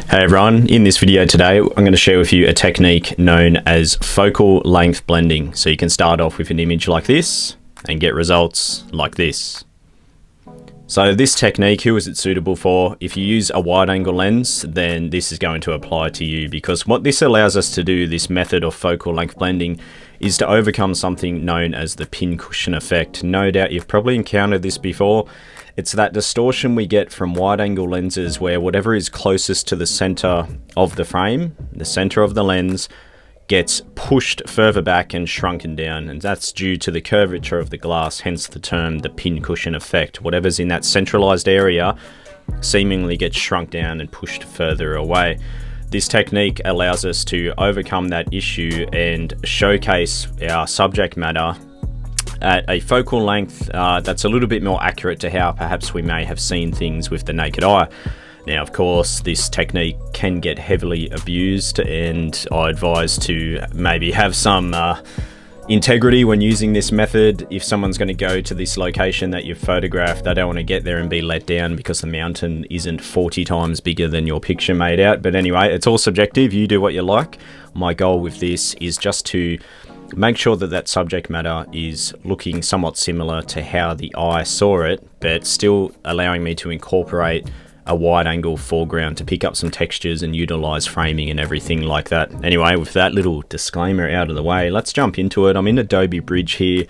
Hey everyone, in this video today I'm going to share with you a technique known as focal length blending. So you can start off with an image like this and get results like this. So this technique, who is it suitable for? If you use a wide angle lens, then this is going to apply to you, because what this allows us to do, this method of focal length blending, is to overcome something known as the pincushion effect. No doubt you've probably encountered this before. It's that distortion we get from wide angle lenses where whatever is closest to the center of the frame, the center of the lens, gets pushed further back and shrunken down, and that's due to the curvature of the glass, hence the term the pincushion effect. Whatever's in that centralized area seemingly gets shrunk down and pushed further away. This technique allows us to overcome that issue and showcase our subject matter at a focal length that's a little bit more accurate to how perhaps we may have seen things with the naked eye. Now, of course, this technique can get heavily abused, and I advise to maybe have some integrity when using this method. If someone's going to go to this location that you've photographed, they don't want to get there and be let down because the mountain isn't 40 times bigger than your picture made out. But anyway, it's all subjective. You do what you like. My goal with this is just to make sure that that subject matter is looking somewhat similar to how the eye saw it, but still allowing me to incorporate a wide angle foreground to pick up some textures and utilize framing and everything like that. Anyway, with that little disclaimer out of the way, let's jump into it. I'm in Adobe Bridge here.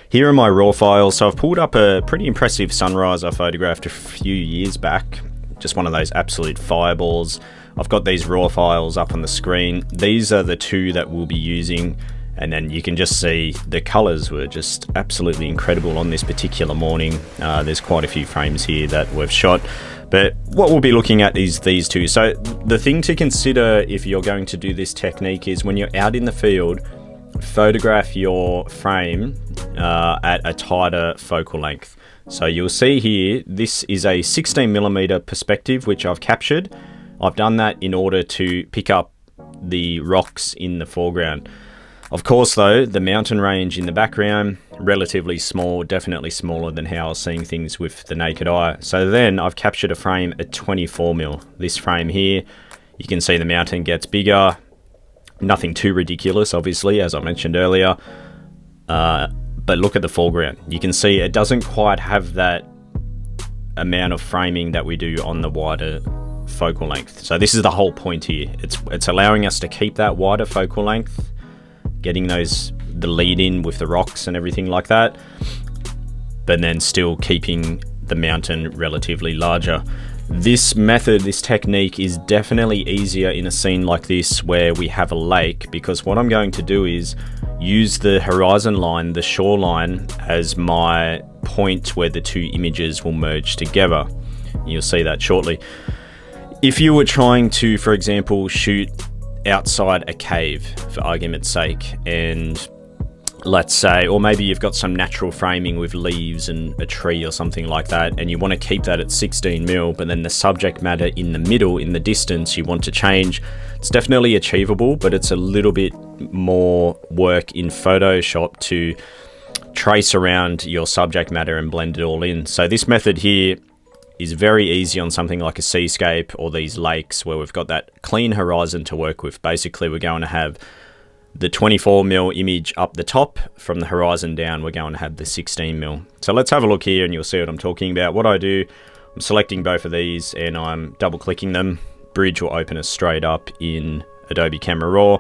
Here are my raw files. So I've pulled up a pretty impressive sunrise I photographed a few years back. Just one of those absolute fireballs. I've got these raw files up on the screen. These are the two that we'll be using. And then you can just see the colors were just absolutely incredible on this particular morning. There's quite a few frames here that we've shot. But what we'll be looking at is these two. So the thing to consider if you're going to do this technique is when you're out in the field, photograph your frame at a tighter focal length. So you'll see here, this is a 16mm perspective, which I've captured. I've done that in order to pick up the rocks in the foreground. Of course though, the mountain range in the background, relatively small, definitely smaller than how I was seeing things with the naked eye. So then I've captured a frame at 24mm. This frame here, you can see the mountain gets bigger. Nothing too ridiculous, obviously, as I mentioned earlier. But look at the foreground. You can see it doesn't quite have that amount of framing that we do on the wider focal length. So this is the whole point here. It's allowing us to keep that wider focal length, getting the lead in with the rocks and everything like that, but then still keeping the mountain relatively larger. This method, this technique is definitely easier in a scene like this where we have a lake, because what I'm going to do is use the horizon line, the shoreline, as my point where the two images will merge together. You'll see that shortly. If you were trying to, for example, shoot outside a cave for argument's sake, and let's say, or maybe you've got some natural framing with leaves and a tree or something like that, and you want to keep that at 16mm, but then the subject matter in the middle, in the distance, you want to change. It's definitely achievable, but it's a little bit more work in Photoshop to trace around your subject matter and blend it all in. So this method here is very easy on something like a seascape or these lakes where we've got that clean horizon to work with. Basically, we're going to have the 24mm image up the top. From the horizon down, we're going to have the 16mm. So let's have a look here and you'll see what I'm talking about. What I do, I'm selecting both of these and I'm double clicking them. Bridge will open us straight up in Adobe Camera Raw.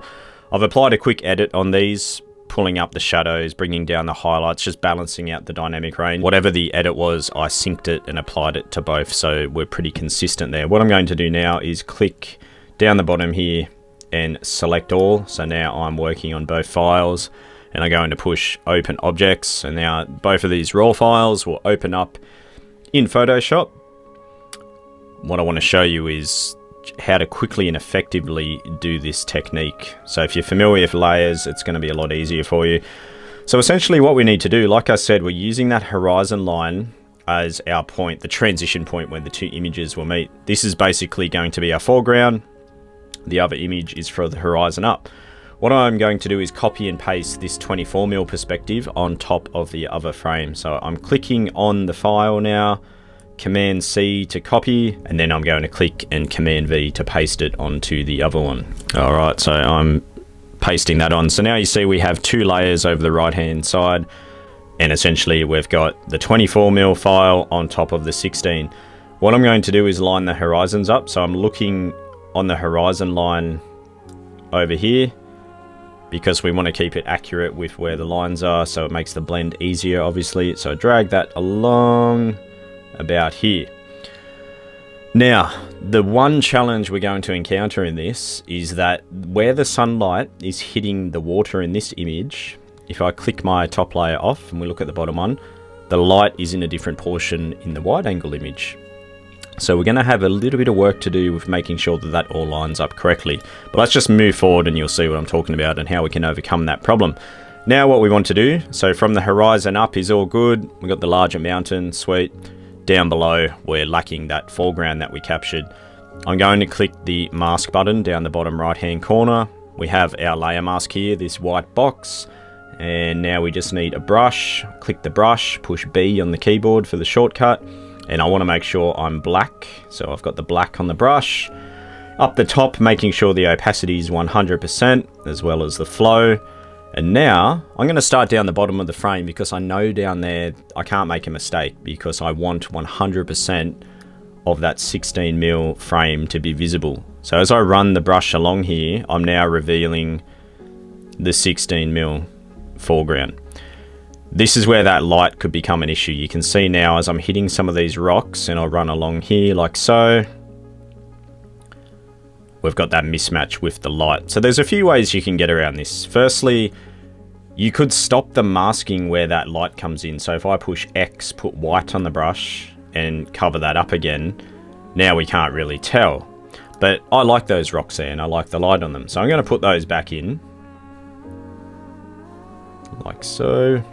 I've applied a quick edit on these, pulling up the shadows, bringing down the highlights, just balancing out the dynamic range. Whatever the edit was, I synced it and applied it to both, so we're pretty consistent there. What I'm going to do now is click down the bottom here and select all. So now I'm working on both files, and I'm going to push open objects, and now both of these raw files will open up in Photoshop. What I want to show you is how to quickly and effectively do this technique. So if you're familiar with layers, it's going to be a lot easier for you. So essentially what we need to do, like I said, we're using that horizon line as our point, the transition point where the two images will meet. This is basically going to be our foreground. The other image is for the horizon up. What I'm going to do is copy and paste this 24mm perspective on top of the other frame. So I'm clicking on the file now, Command C to copy, and then I'm going to click and Command V to paste it onto the other one. All right, so I'm pasting that on. So now you see we have 2 layers over the right hand side, and essentially we've got the 24mm file on top of the 16. What I'm going to do is line the horizons up. So I'm looking on the horizon line over here, because we want to keep it accurate with where the lines are, so it makes the blend easier, obviously. So I drag that along about here. Now, the one challenge we're going to encounter in this is that where the sunlight is hitting the water in this image, if I click my top layer off and we look at the bottom one, the light is in a different portion in the wide angle image. So we're going to have a little bit of work to do with making sure that that all lines up correctly. But let's just move forward and you'll see what I'm talking about and how we can overcome that problem. Now what we want to do, so from the horizon up is all good. We've got the larger mountain, sweet. Down below, we're lacking that foreground that we captured. I'm going to click the mask button down the bottom right hand corner. We have our layer mask here, this white box. And now we just need a brush. Click the brush, push B on the keyboard for the shortcut. And I want to make sure I'm black, so I've got the black on the brush. Up the top, making sure the opacity is 100%, as well as the flow. And now, I'm going to start down the bottom of the frame, because I know down there I can't make a mistake, because I want 100% of that 16mm frame to be visible. So as I run the brush along here, I'm now revealing the 16mm foreground. This is where that light could become an issue. You can see now as I'm hitting some of these rocks, and I'll run along here like so, we've got that mismatch with the light. So there's a few ways you can get around this. Firstly, you could stop the masking where that light comes in. So if I push X, put white on the brush, and cover that up again, now we can't really tell. But I like those rocks there, and I like the light on them. So I'm going to put those back in, like so.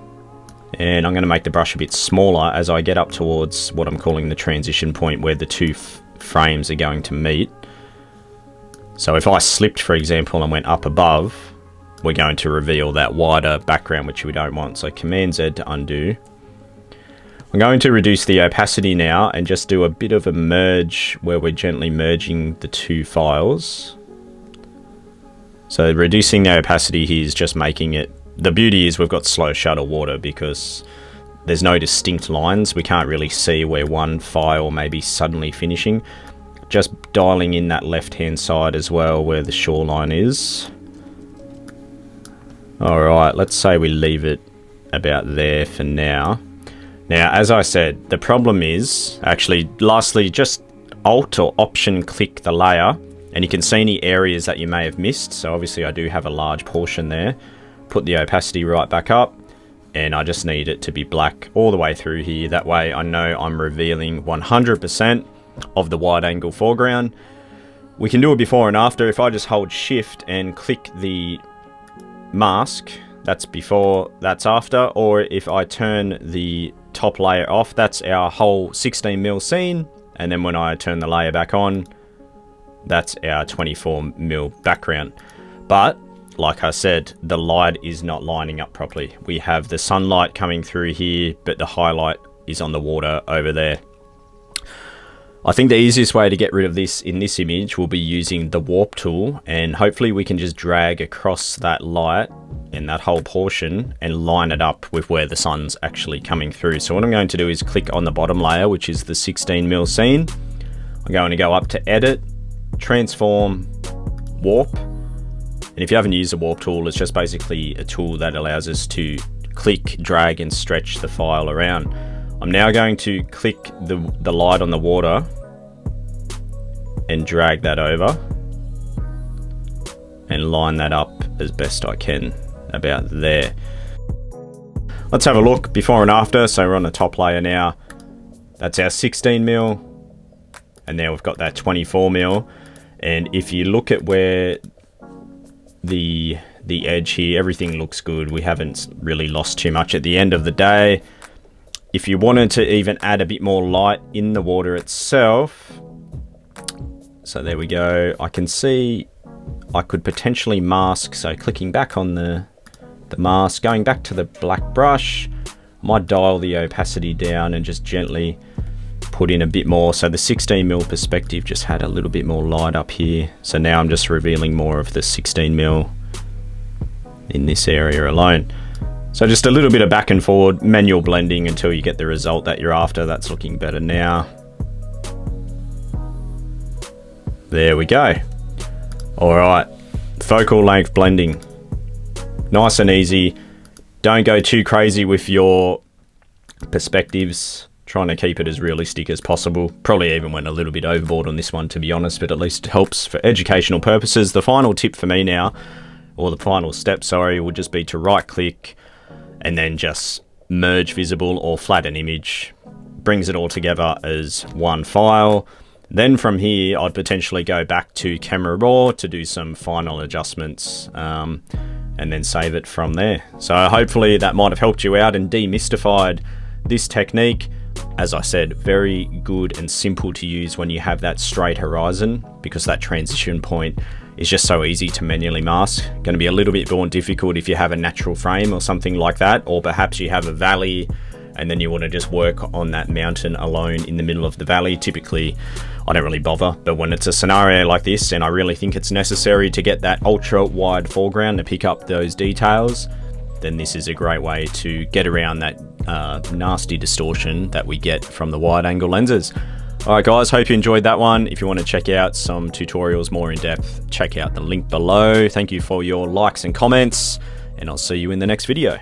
And I'm going to make the brush a bit smaller as I get up towards what I'm calling the transition point, where the 2 frames are going to meet. So if I slipped, for example, and went up above, we're going to reveal that wider background, which we don't want. So Command Z to undo. I'm going to reduce the opacity now and just do a bit of a merge where we're gently merging the 2 files. So reducing the opacity here is just making it, the beauty is we've got slow shutter water because there's no distinct lines. We can't really see where one file may be suddenly finishing. Just dialing in that left-hand side as well where the shoreline is. Alright, let's say we leave it about there for now. Now, as I said, the problem is, actually, lastly, just Alt or Option click the layer, and you can see any areas that you may have missed. So obviously I do have a large portion there. Put the opacity right back up, and I just need it to be black all the way through here. That way I know I'm revealing 100% of the wide angle foreground. We can do it before and after. If I just hold Shift and click the mask, that's before, that's after. Or if I turn the top layer off, that's our whole 16mm scene. And then when I turn the layer back on, that's our 24mm background. But like I said, the light is not lining up properly. We have the sunlight coming through here, but the highlight is on the water over there. I think the easiest way to get rid of this in this image will be using the warp tool, and hopefully we can just drag across that light in that whole portion and line it up with where the sun's actually coming through. So what I'm going to do is click on the bottom layer, which is the 16mm scene. I'm going to go up to Edit, Transform, Warp. And if you haven't used the warp tool, it's just basically a tool that allows us to click, drag, and stretch the file around. I'm now going to click the light on the water and drag that over and line that up as best I can about there. Let's have a look before and after. So we're on the top layer now. That's our 16mm, and now we've got that 24mm. And if you look at where the edge here, everything looks good. We haven't really lost too much at the end of the day. If you wanted to even add a bit more light in the water itself, so there we go. I can see I could potentially mask, so clicking back on the mask, going back to the black brush, might dial the opacity down and just gently put in a bit more. So the 16mm perspective just had a little bit more light up here. So now I'm just revealing more of the 16mm in this area alone. So just a little bit of back and forward manual blending until you get the result that you're after. That's looking better now. There we go. All right, focal length blending. Nice and easy. Don't go too crazy with your perspectives. Trying to keep it as realistic as possible. Probably even went a little bit overboard on this one, to be honest, but at least it helps for educational purposes. The final tip for me now, or the final step, sorry, would just be to right click and then just merge visible or flatten image. Brings it all together as one file. Then from here, I'd potentially go back to Camera Raw to do some final adjustments and then save it from there. So hopefully that might have helped you out and demystified this technique. As I said, very good and simple to use when you have that straight horizon, because that transition point is just so easy to manually mask. Going to be a little bit more difficult if you have a natural frame or something like that, or perhaps you have a valley and then you want to just work on that mountain alone in the middle of the valley. Typically, I don't really bother, but when it's a scenario like this and I really think it's necessary to get that ultra wide foreground to pick up those details, then this is a great way to get around that nasty distortion that we get from the wide angle lenses. Alright guys, hope you enjoyed that one. If you want to check out some tutorials more in depth, check out the link below. Thank you for your likes and comments, and I'll see you in the next video.